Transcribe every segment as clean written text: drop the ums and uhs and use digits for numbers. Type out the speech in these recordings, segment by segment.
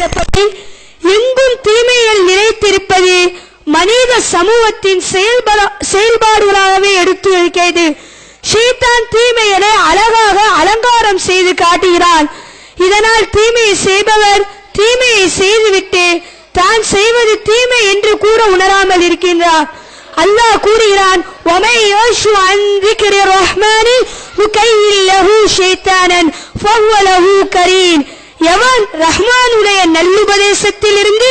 கூறப்பட்டபடி எங்கும் தீமைகள் நிறைத்திருப்பது மனித சமூகத்தின் செயல்பாடுகளாகவே எடுத்து வைக்கிறது. ஷைத்தான் தீமைகளை அழகாக அலங்காரம் செய்து காட்டுகிறான். இதனால் தீமையை செய்பவர் தீமையை செய்துவிட்டு தான் செய்வது தீமை என்று கூட உணராமல் இருக்கின்றார். அல்லாஹ் கூறுகிறான், وَمَنْ يَعْشُ عَنْ ذِكْرِ الرَّحْمَنِ نُكَيِّلْ لَهُ شَيْطَانًا فَهُوَ لَهُ قَرِينٌ. எவன் ரஹ்மானுடைய நல்லுபதேசத்தில் இருந்து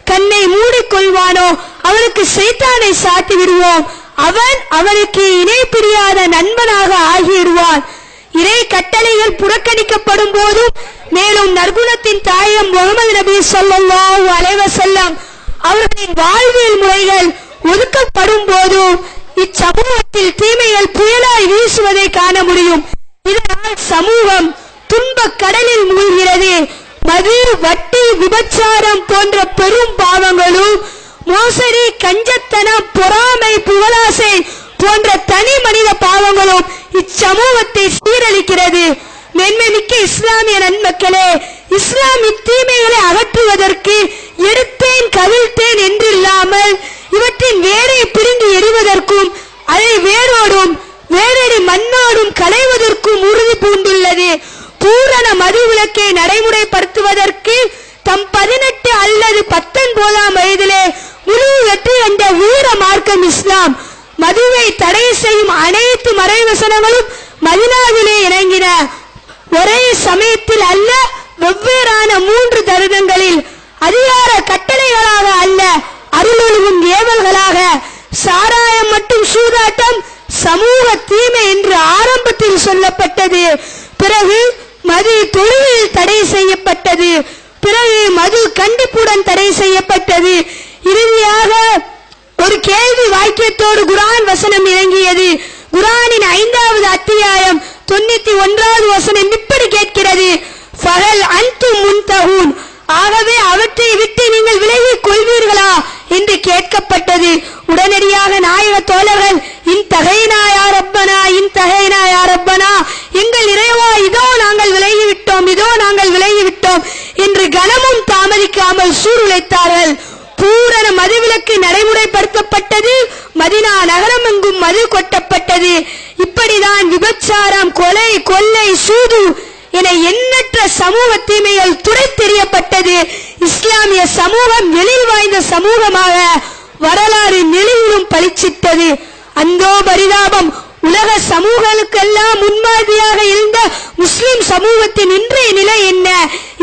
கண்ணை மூடிக்கொள்வானோ அவனுக்கு சைத்தானை சாட்டி விடுவோம். அவன் அவனுக்கு இணை பிரியாத நண்பனாக ஆகிவிடுவான். இறை கட்டளைகள் புறக்கணிக்கப்படும் போதும் மேலும் நற்குணத்தின் தாயம் முகமது நபி ஸல்லல்லாஹு அலைஹி வஸல்லம் அவர்களின் வாழ்வியல் முறைகள் ஒதுக்கப்படும் போதும் இச்சமூகத்தில் தீமைகள் புயலாய் வீசுவதை காண முடியும். இதனால் சமூகம் துன்பக் கடலில் மூழ்கிறது. மது, வட்டி, விபச்சாரம் போன்ற பெரும் பாவங்களும் மோசடி, கஞ்சத்தனம், பொறாமை, புகழாசை போன்ற தனி மனித பாவங்களும் இச்சமூகத்தை சீரழிக்கிறது. மென்மைமிக்க இஸ்லாமிய நன்மக்களே, இஸ்லாம் இத்தீமைகளை அகற்றுவதற்கு எடுத்தேன் கவிழ்த்தேன் என்றில்லாமல் இவற்றின் வேரை பிடுங்கி எறிவதற்கும் அதை வேரோடும் வேரடி மண்ணோடும் களைவதற்கும் உறுதி பூண்டுள்ளது. பூரண மது விலக்கை நடைமுறைப்படுத்துவதற்கு தம் 18 அல்லது 19ஆம் வயதிலே முழு வெற்றி என்ற வீர மார்க்கம் இஸ்லாம். மதுவை தடை செய்யும் அனைத்து மறைவசனங்களும் மதீனாவிலே இறங்கின. ஒரே சமயத்தில் அல்ல, வெவ்வேறான 3 தருணங்களில் அதிகார கட்டளைகளாக அல்ல, அருளொழுகும் ஏவல்களாக. சாராயம் மற்றும் சூதாட்டம் சமூக தீமை என்று ஆரம்பத்தில் சொல்லப்பட்டது. பிறகு மது தொழிலில் தடை செய்யப்பட்டது. பிறகு மது கண்டிப்புடன் தடை செய்யப்பட்டது. இறுதியாக ஒரு கேள்வி வாக்கியத்தோடு குர்ஆன் வசனம் இறங்கியது. குர்ஆனின் 5வது அத்தியாயம் 91வது வசனம் இப்படி கேட்கிறது, ஃபஹல் அன்தும் முன்தஹூன். ஆகவே அவற்றை விட்டு நீங்கள் விலகிக் கொள்வீர்களா என்று கேட்கப்பட்டது. உடனடியாக நாயக தோழர்கள் இன்தஹைனா யா ரப்பனா, இன்தஹைனா யா ரப்பனா, எங்கள் இறைவா இதோ நாங்கள் விலகிவிட்டோம், இதோ நாங்கள் விலகிவிட்டோம் என்று கனமும் தாமதிக்காமல் சூளுரைத்தார்கள். பூரண மதுவிலக்கு நடைமுறைப்படுத்தப்பட்டது. மதீனா நகரம் எங்கும் மது கொட்டப்பட்டது. இப்படிதான் விபச்சாரம், கொலை, கொள்ளை, சூது என எண்ணற்ற சமூக தீமைகள் துடைத்தெறியப்பட்டது. இஸ்லாமிய சமூகம் எழில் வாய்ந்த சமூகமாக வரலாறு நெளிவிலும் பளிச்சிட்டது. அந்தோ பரிதாபம், உலக சமூகங்களுக்கெல்லாம் முன்மாதிரியாக இருந்த முஸ்லிம் சமூகத்தின் இன்றைய நிலை என்ன?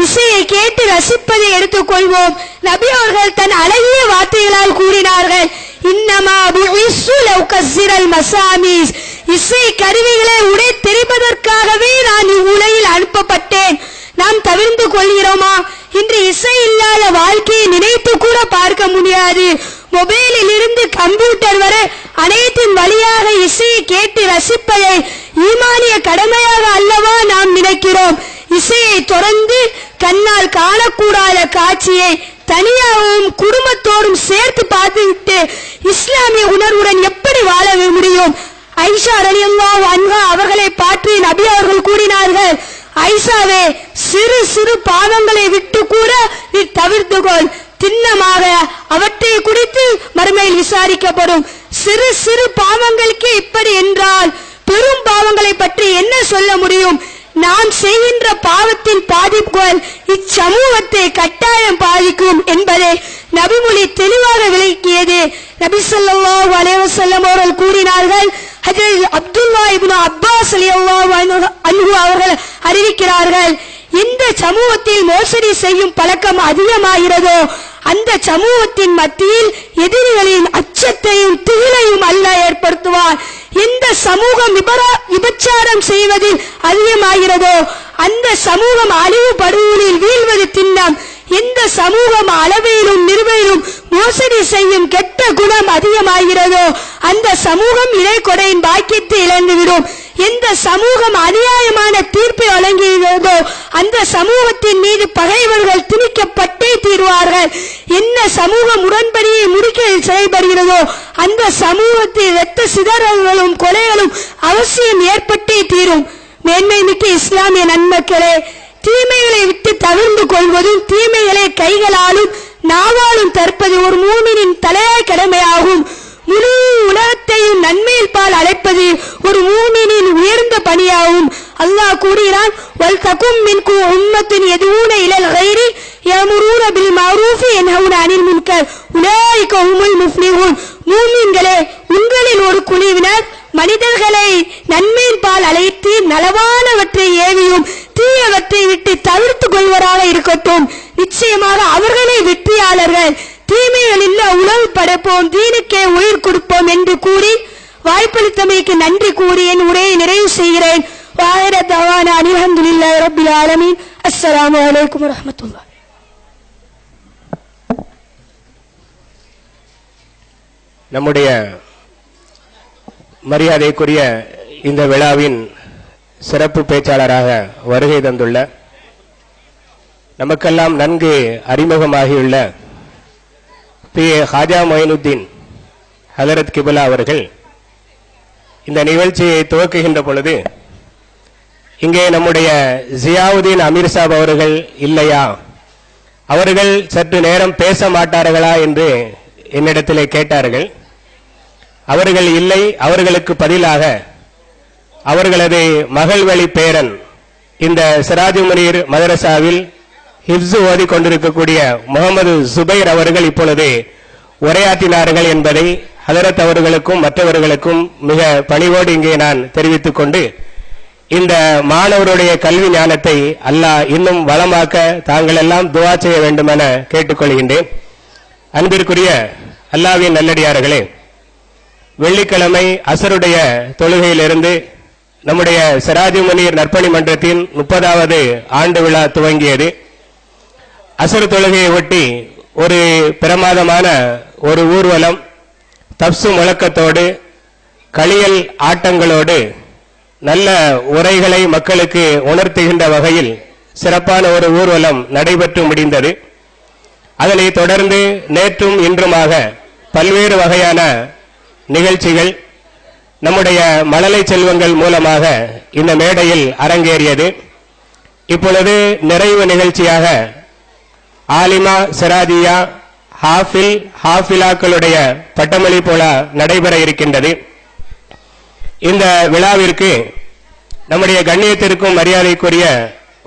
இசையை கேட்டு ரசிப்பதை எடுத்துக்கொள்வோம். நபி அவர்கள் தன் அழகிய வார்த்தைகளால் கூறினார்கள், இன்னமா புஇஸ்ஸு லௌகஸ்ஸிரல் மசாமிஸ். இசை கருவிகளை உடை தெரிப்பதற்காகவே நான் இவ்வுலகில் அனுப்பப்பட்டேன். நாம் தவிர்த்து கொள்கிறோமா? இன்று இசை இல்லாத வாழ்க்கையை நினைத்து கூட பார்க்க முடியாது. மொபைலில் இருந்து கம்ப்யூட்டர் வரை அனைத்தின் வழியாக இசையை கேட்டு ரசிப்பதை ஈமானிய கடமையாக அல்லவா நாம் நினைக்கிறோம். இசையை தொடர்ந்து கண்ணால் காணக்கூடாத காட்சியை தனியாகவும் குடும்பத்தோடும் சேர்த்து பார்த்துவிட்டு இஸ்லாமிய உணர்வுடன் எப்படி வாழ முடியும்? ஐஷா ரலியல்லாஹு அன்ஹா அவர்களை பற்றி நபி அவர்கள் கூறினார்கள், ஐஷாவே, சிறு சிறு பாவங்களை விட்டு கூட நீ தவிர்த்துக்கொள். திண்ணமாக அவற்றை குறித்து மறுமையில் விசாரிக்கப்படும். சிறு சிறு பாவங்களுக்கு இப்படி என்றால் பெரும் பாவங்களை பற்றி என்ன சொல்ல முடியும்? நாம் செய்கின்ற பாவத்தின் பாதிப்புகள் இச்சமூகத்தை கட்டாயம் பாதிக்கும் என்பதை நபிமொழி தெளிவாக விளக்கியது. நபி ஸல்லல்லாஹு அலைஹி வஸல்லம் அவர்கள் கூறினார்கள், ஹஜ்ரத் அப்துல்லா இப்னு அப்பாஸ் ரலியல்லாஹு அன்ஹு அவர்கள் அறிவிக்கிறார்கள், இந்த சமூகத்தில் மோசடி செய்யும் பழக்கம் அதிகமாகிறதோ அந்த சமூகத்தின் மத்தியில் எதிரிகளின் அச்சத்தையும் திகிலையும் அல்லாஹ் ஏற்படுத்துவார். எந்த சமூகம் விபச்சாரம் செய்வதில் அதிகமாகிறதோ அந்த சமூகம் அழிவு படுகொலில் வீழ்வது திண்ணம். எந்த சமூகம் அளவிலும் நிறுவையிலும் மோசடி செய்யும் கெட்ட குணம் அதிகமாகிறதோ அந்த சமூகம் இறை கொடையின் பாக்கியத்தை இழந்துவிடும். எந்த சமூகம் அநியாயமான தீர்ப்பை வழங்குகிறதோ அந்த சமூகத்தின் மீது பகைவர்கள் திணிக்கப்பட்டே தீர்வார்கள். என்ன சமூகம் உடன்படியை முடிக்க செயல்படுகிறதோ அந்த சமூகத்தில் இரத்த சிதறல்களும் கொலைகளும் அவசியம் ஏற்பட்டே தீரும். மேன்மை மிக்க இஸ்லாமிய நன்மக்களே, தீமைகளை விட்டு தவிர்ந்து கொள்வதும் தீமைகளை கைகளாலும் நாவாலும் தற்பது ஒரு மூமினின் தலையாய கடமையாகும். முழு உலகத்தையும் நன்மையில் பால் அழைப்பது ஒரு மூமினின் உயர்ந்த பணியாகும். அல்லாஹ் கூறுகிறான், வல் தகும் மின்கும் உம்மத்துன் யதுஊன இலல் கைரி யமுரூன பில் மஅரூஃபி யன்ஹவுன அனில் முன்கர் உலைக ஹுமுல் முஃப்லிஹூன். மூமின்களே, உங்களில் ஒரு குழுவினர் மனிதர்களை நன்மையின் பால் அழைத்து நலவானவற்றை ஏவியும் தீயவற்றை விட்டு தவிர்த்து கொள்வராக இருக்கட்டும். நிச்சயமாக அவர்களே வெற்றியாளர்கள். தீமைகளில் உளவு படைப்போம், தீனுக்கே உயிர் கொடுப்போம் என்று கூறி வாய்ப்பளித்தமைக்கு நன்றி கூறி என் உரையை நிறைவு செய்கிறேன். வாஹிர தவானா அல்ஹம்துலில்லாஹி ரப்பில் ஆலமீன். அஸ்ஸலாமு அலைக்கும் வரஹ்மத்துல்லாஹ். நம்முடைய மரியாதைக்குரிய இந்த விழாவின் சிறப்பு பேச்சாளராக வருகை தந்துள்ள, நமக்கெல்லாம் நன்கு அறிமுகமாகியுள்ள பி. ஹாஜா மொயினுத்தீன் ஹதரத் கிபிலா அவர்கள் இந்த நிகழ்ச்சியை துவக்குகின்ற பொழுது, இங்கே நம்முடைய ஜியாவுதீன் அமீர் சாப் அவர்கள் இல்லையா, அவர்கள் சற்று நேரம் பேச மாட்டார்களா என்று என்னிடத்திலே கேட்டார்கள். அவர்கள் இல்லை. அவர்களுக்கு பதிலாக அவர்களது மகள் வழி பேரன் இந்த சிராஜு முனீர் மதரசாவில் ஹிப்ஸு ஓதி கொண்டிருக்கக்கூடிய முகமது சுபைர் அவர்கள் இப்பொழுது உரையாற்றினார்கள் என்பதை ஹதரத் அவர்களுக்கும் மற்றவர்களுக்கும் மிக பணிவோடு இங்கே நான் தெரிவித்துக் கொண்டு, இந்த மாணவருடைய கல்வி ஞானத்தை அல்லாஹ் இன்னும் வளமாக்க தாங்கள் எல்லாம் துஆ செய்ய வேண்டும் என கேட்டுக்கொள்கின்றேன். அன்பிற்குரிய அல்லாஹ்வின் நல்லடியார்களே, வெள்ளிக்கிழமை அசருடைய தொழுகையிலிருந்து நம்முடைய சிராஜு முனீர் நற்பணி மன்றத்தின் 30வது ஆண்டு விழா துவங்கியது. அசர் தொழுகையை ஒட்டி ஒரு பிரமாதமான ஒரு ஊர்வலம் தப்சு முழக்கத்தோடு களியல் ஆட்டங்களோடு நல்ல உரைகளை மக்களுக்கு உணர்த்துகின்ற வகையில் சிறப்பான ஒரு ஊர்வலம் நடைபெற்று முடிந்தது. அதனை தொடர்ந்து நேற்றும் இன்றுமாக பல்வேறு வகையான நிகழ்ச்சிகள் நம்முடைய மழலை செல்வங்கள் மூலமாக இந்த மேடையில் அரங்கேறியது. இப்பொழுது நிறைவு நிகழ்ச்சியாக ஆலிமா, சிராஜியா, ஹாஃபில், ஹாஃபிலாக்களுடைய பட்டமளிப்பு விழா நடைபெற இருக்கின்றது. இந்த விழாவிற்கு நம்முடைய கண்ணியத்திற்கும் மரியாதைக்குரிய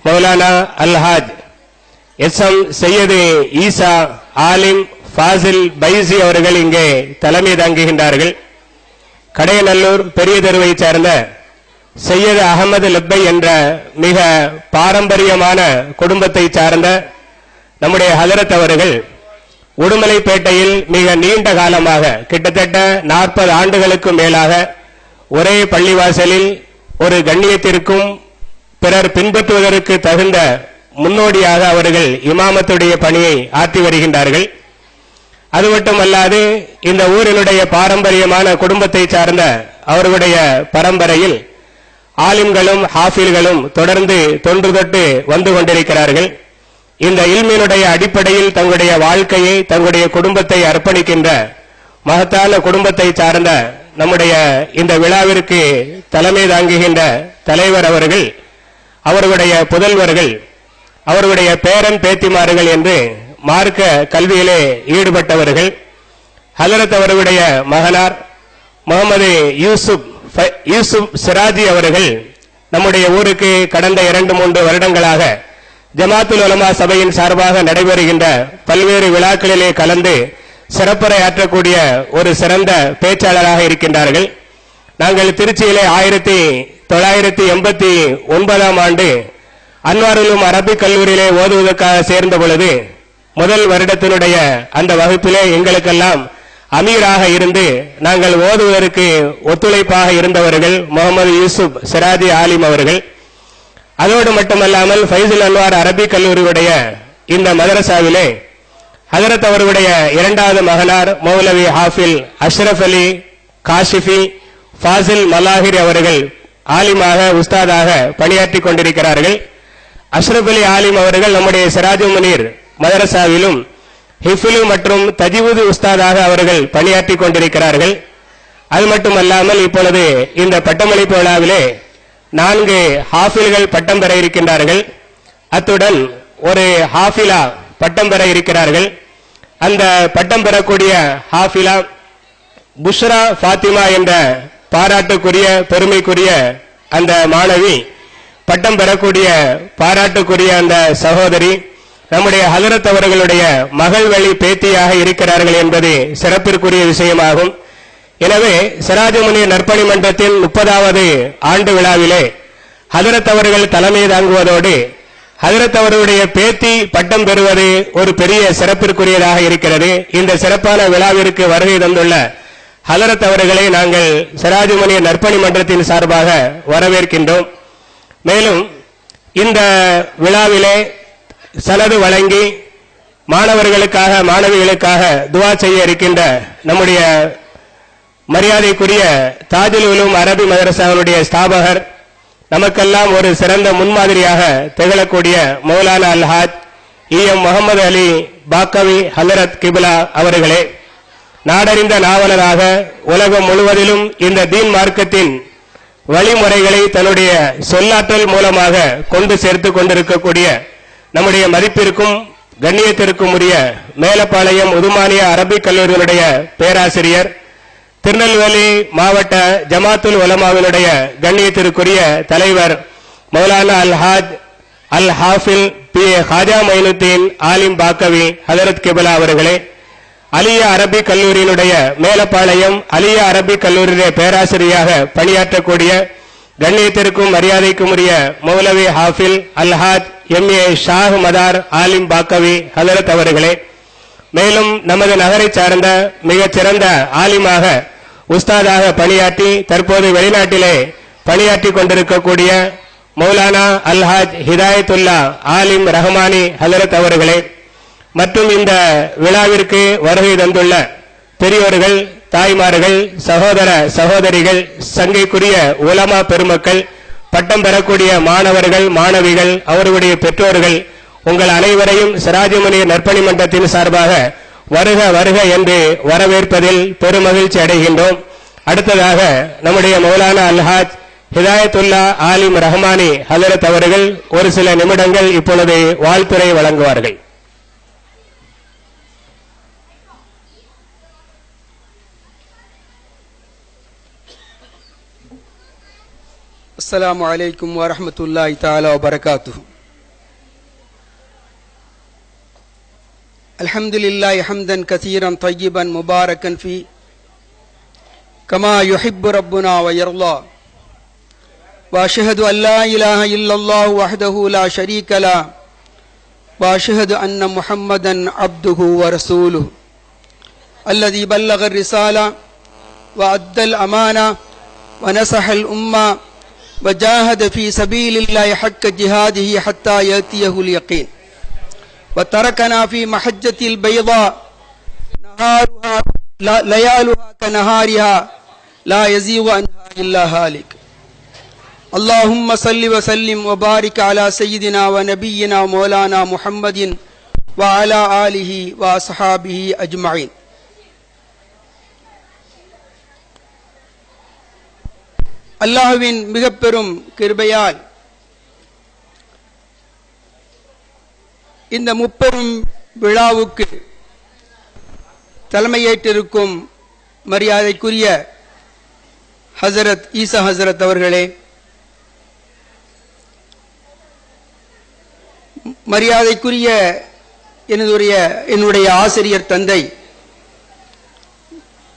மௌலானா அல்ஹாஜ் எஸ்.எம். சையது ஈசா ஆலிம் ஃபாசில் பைசி அவர்கள் இங்கே தலைமை தாங்குகின்றார்கள். கடையநல்லூர் பெரிய தெருவை சேர்ந்த சையது அகமது லப்பை என்ற மிக பாரம்பரியமான குடும்பத்தை சார்ந்த நம்முடைய ஹதரத் அவர்கள் உடுமலைப்பேட்டையில் மிக நீண்ட காலமாக கிட்டத்தட்ட 40 ஆண்டுகளுக்கு மேலாக ஒரே பள்ளிவாசலில் ஒரு கண்ணியத்திற்கும் பிறர் பின்பற்றுவதற்கு தகுந்த முன்னோடியாக அவர்கள் இமாமத்துடைய பணியை ஆற்றி வருகின்றார்கள். அது மட்டுமல்லாது இந்த ஊரினுடைய பாரம்பரியமான குடும்பத்தை சார்ந்த அவர்களுடைய பரம்பரையில் ஆலிம்களும் ஹாஃபில்களும் தொடர்ந்து தொன்று தொட்டு வந்து கொண்டிருக்கிறார்கள். இந்த இல்மினுடைய அடிப்படையில் தங்களுடைய வாழ்க்கையை தங்களுடைய குடும்பத்தை அர்ப்பணிக்கின்ற மகத்தான குடும்பத்தை சார்ந்த நம்முடைய இந்த விழாவிற்கு தலைமை தாங்குகின்ற தலைவர் அவர்கள், அவர்களுடைய புதல்வர்கள், அவர்களுடைய பேரன் பேத்திமார்கள் என்று மார்க்க கல்வியிலே ஈடுபட்டவர்கள். ஹலரத் அவர்களுடைய மகனார் முகமது யூசுப் சிராஜி அவர்கள் நம்முடைய ஊருக்கு கடந்த 2-3 வருடங்களாக ஜமாத்துல் உலமா சபையின் சார்பாக நடைபெறுகின்ற பல்வேறு விழாக்களிலே கலந்து சிறப்புரை ஆற்றக்கூடிய ஒரு சிறந்த பேச்சாளராக இருக்கின்றார்கள். நாங்கள் திருச்சியிலே 1989ஆம் ஆண்டு அன்வாருலும் அரபிக் கல்லூரியிலே ஓதுவதற்காக சேர்ந்த பொழுது முதல் வருடத்தினுடைய அந்த வகுப்பிலே எங்களுக்கெல்லாம் அமீராக இருந்து நாங்கள் ஓதுவதற்கு ஒத்துழைப்பாக இருந்தவர்கள் முகமது யூசுப் சிராஜி ஆலிம் அவர்கள். அதோடு மட்டுமல்லாமல் ஃபைசுல் அன்வார் அரபிக் கல்லூரியுடைய இந்த மதரசாவிலே ஹதரத் அவர்களுடைய 2வது மகனார் மௌலவி ஹாஃபில் அஷ்ரஃப் அலி காஷிஃபி ஃபாசில் மலாஹிர் அவர்கள் ஆலிமாக உஸ்தாதாக பணியாற்றி கொண்டிருக்கிறார்கள். அஷ்ரஃப் அலி ஆலிம் அவர்கள் நம்முடைய சிராஜு முனீர் மதரசாவிலும் ஹிஃபிலு மற்றும் தஜிவுது உஸ்தாதாக அவர்கள் பணியாற்றி கொண்டிருக்கிறார்கள். அது மட்டுமல்லாமல் இப்பொழுது இந்த பட்டமளிப்பு விழாவிலே 4 ஹாஃபில்கள் பட்டம் பெற இருக்கின்றார்கள். அத்துடன் ஒரு ஹாஃபிலா பட்டம் பெற இருக்கிறார்கள். அந்த பட்டம் பெறக்கூடிய ஹாஃபிலா புஷ்ரா ஃபாத்திமா என்ற பாராட்டுக்குரிய பெருமைக்குரிய அந்த மாணவி, பட்டம் பெறக்கூடிய பாராட்டுக்குரிய அந்த சகோதரி நம்முடைய ஹஜரத் அவர்களுடைய மகள் வழி பேத்தியாக இருக்கிறார்கள் என்பது சிறப்பிற்குரிய விஷயமாகும். எனவே சிராஜுமுனி நற்பணி மன்றத்தின் 30வது ஆண்டு விழாவிலே ஹஜரத் அவர்கள் தலைமை தாங்குவதோடு ஹஜரத் அவர்களுடைய பேத்தி பட்டம் பெறுவது ஒரு பெரிய சிறப்பிற்குரியதாக இருக்கிறது. இந்த சிறப்பான விழாவிற்கு வருகை தந்துள்ள ஹஜரத் அவர்களை நாங்கள் சிராஜுமுனி நற்பணி மன்றத்தின் சார்பாக வரவேற்கின்றோம். மேலும் இந்த விழாவிலே சனது வழங்கி மாணவர்களுக்காக மாணவிகளுக்காக துவா செய்ய இருக்கின்ற நம்முடைய மரியாதைக்குரிய தாஜுல் உலூம் அரபி மதரசாவுடைய ஸ்தாபகர், நமக்கெல்லாம் ஒரு சிறந்த முன்மாதிரியாக திகழக்கூடிய மௌலானா அல்ஹாஜ் இஎம் முகமது அலி பாக்கவி ஹலரத் கிபிலா அவர்களே, நாடறிந்த நாவலராக உலகம் முழுவதிலும் இந்த தீன் மார்க்கத்தின் வழிமுறைகளை தன்னுடைய சொல்லாற்றல் மூலமாக கொண்டு சேர்த்து கொண்டிருக்கக்கூடிய நம்முடைய மதிப்பிற்கும் கண்ணியத்திற்கும் உரிய மேலப்பாளையம் உதுமானிய அரபிக் கல்லூரியினுடைய பேராசிரியர், திருநெல்வேலி மாவட்ட ஜமாத்துல் உலமாவினுடைய கண்ணியத்திற்குரிய தலைவர் மௌலானா அல்ஹாஜ் அல் ஹாஃபில் பி ஹாஜா மைனுத்தீன் ஆலிம் பாக்கவி ஹஜரத் கிபிலா அவர்களே, அலியா அரபிக் கல்லூரியினுடைய மேலப்பாளையம் அலியா அரபிக் கல்லூரியினுடைய பேராசிரியராக பணியாற்றக்கூடிய கண்ணியத்திற்கும் மரியாதைக்கும் உரிய மௌலவி ஹாஃபில் அல்ஹாஜ் எம்ஏ ஷாஹ் மதார் ஆலிம் பாக்கவி ஹஜரத் அவர்களே, மேலும் நமது நகரை சார்ந்த மிகச்சிறந்த ஆலிமாக உஸ்தாதாக பணியாற்றி தற்போது வெளிநாட்டிலே பணியாற்றி கொண்டிருக்கக்கூடிய மௌலானா அல்ஹாஜ் ஹிதாயத்துல்லா ஆலிம் ரஹமானி ஹஜரத் அவர்களே, மற்றும் இந்த விழாவிற்கு வருகை தந்துள்ள பெரியோர்கள், தாய்மார்கள், சகோதர சகோதரிகள், சங்கைக்குரிய உலமா பெருமக்கள், பட்டம் பெறக்கூடிய மாணவர்கள் மாணவிகள், அவர்களுடைய பெற்றோர்கள், உங்கள் அனைவரையும் சிராஜுமுனி நற்பணி மன்றத்தின் சார்பாக வருக வருக என்று வரவேற்பதில் பெருமகிழ்ச்சி அடைகின்றோம். அடுத்ததாக நம்முடைய மௌலானா அல்ஹாஜ் ஹிதாயத்துல்லா ஆலிம் ரஹமானி ஹஜரத் அவர்கள் ஒரு சில நிமிடங்கள் இப்பொழுது வாழ்த்துரை வழங்குவார்கள். அஸ்ஸலாமு அலைக்கும் வரஹ்மத்துல்லாஹி தஆலா வபரகாத்துஹு. அல்ஹம்துலில்லாஹி ஹம்தன் கஸீரன் தய்யிபன் முபாரக்கன் ஃபீ கமா யுஹிப்பு ரப்புனா வ யர்லா வ அஷ்ஹது அன் லா இலாஹ இல்லல்லாஹு வஹ்தஹு லா ஷரீக லஹு வ அஷ்ஹது அன்ன முஹம்மதன் அப்துஹு வ ரசூலுஹு அல்லதீ பல்லக الرسالة وأدى الأمانة ونصح الأمة وجاهد في سبيل الله حق جهاده حتى يأتيه اليقين وتركنا في محجة البيضاء نهارها ليالها كنهارها لا يزيغ عنها إلا هالك. اللهم صل وسلم وبارك على سيدنا ونبينا مولانا محمد وعلى آله وأصحابه أجمعين. அல்லாஹ்வின் மிக பெரும் கிருபையால் இந்த முப்பெரும் விழாவுக்கு தலைமையேற்றிருக்கும் மரியாதைக்குரிய ஹசரத் ஈசா ஹசரத் அவர்களே, மரியாதைக்குரிய என்னுடைய ஆசிரியர் தந்தை